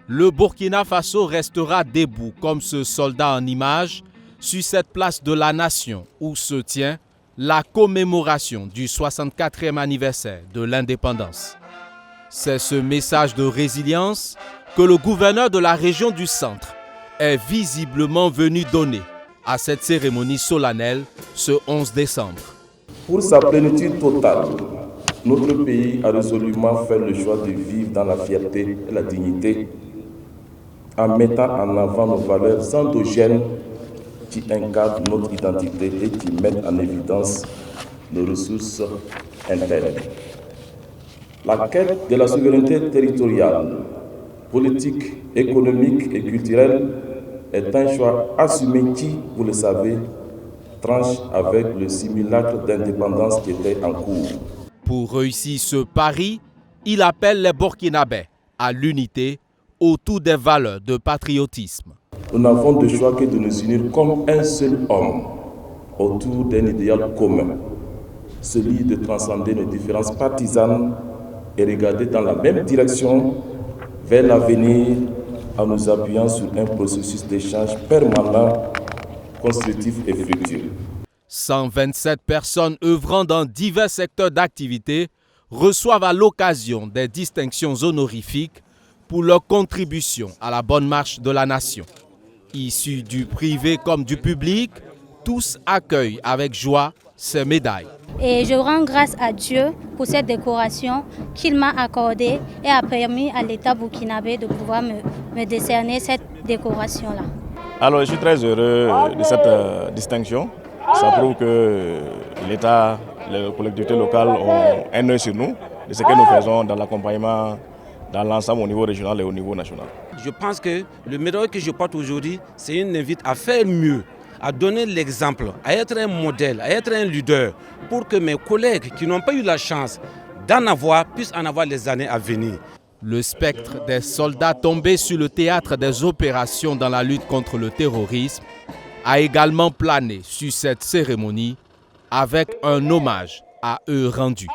Le Burkina Faso restera debout comme ce soldat en image sur cette place de la nation où se tient la commémoration du 64e anniversaire de l'indépendance. C'est ce message de résilience que le gouverneur de la région du Centre est visiblement venu donner à cette cérémonie solennelle ce 11 décembre. Pour sa plénitude totale, notre pays a résolument fait le choix de vivre dans la fierté et la dignité en mettant en avant nos valeurs endogènes qui encadrent notre identité et qui mettent en évidence nos ressources internes. La quête de la souveraineté territoriale, politique, économique et culturelle est un choix assumé qui, vous le savez, tranche avec le simulacre d'indépendance qui était en cours. Pour réussir ce pari, il appelle les Burkinabés à l'unité autour des valeurs de patriotisme. Nous n'avons de choix que de nous unir comme un seul homme autour d'un idéal commun, celui de transcender nos différences partisanes et regarder dans la même direction vers l'avenir en nous appuyant sur un processus d'échange permanent, constructif et fructueux. 127 personnes œuvrant dans divers secteurs d'activité reçoivent à l'occasion des distinctions honorifiques pour leur contribution à la bonne marche de la nation. Issus du privé comme du public, tous accueillent avec joie ces médailles. Et je rends grâce à Dieu pour cette décoration qu'il m'a accordée et a permis à l'État burkinabé de pouvoir me décerner cette décoration-là. Alors je suis très heureux de cette distinction. Ça prouve que l'État, les collectivités locales ont un œil sur nous, de ce que nous faisons dans l'accompagnement dans l'ensemble au niveau régional et au niveau national. Je pense que le médaille que je porte aujourd'hui, c'est une invite à faire mieux, à donner l'exemple, à être un modèle, à être un leader, pour que mes collègues qui n'ont pas eu la chance d'en avoir puissent en avoir les années à venir. Le spectre des soldats tombés sur le théâtre des opérations dans la lutte contre le terrorisme a également plané sur cette cérémonie avec un hommage à eux rendu.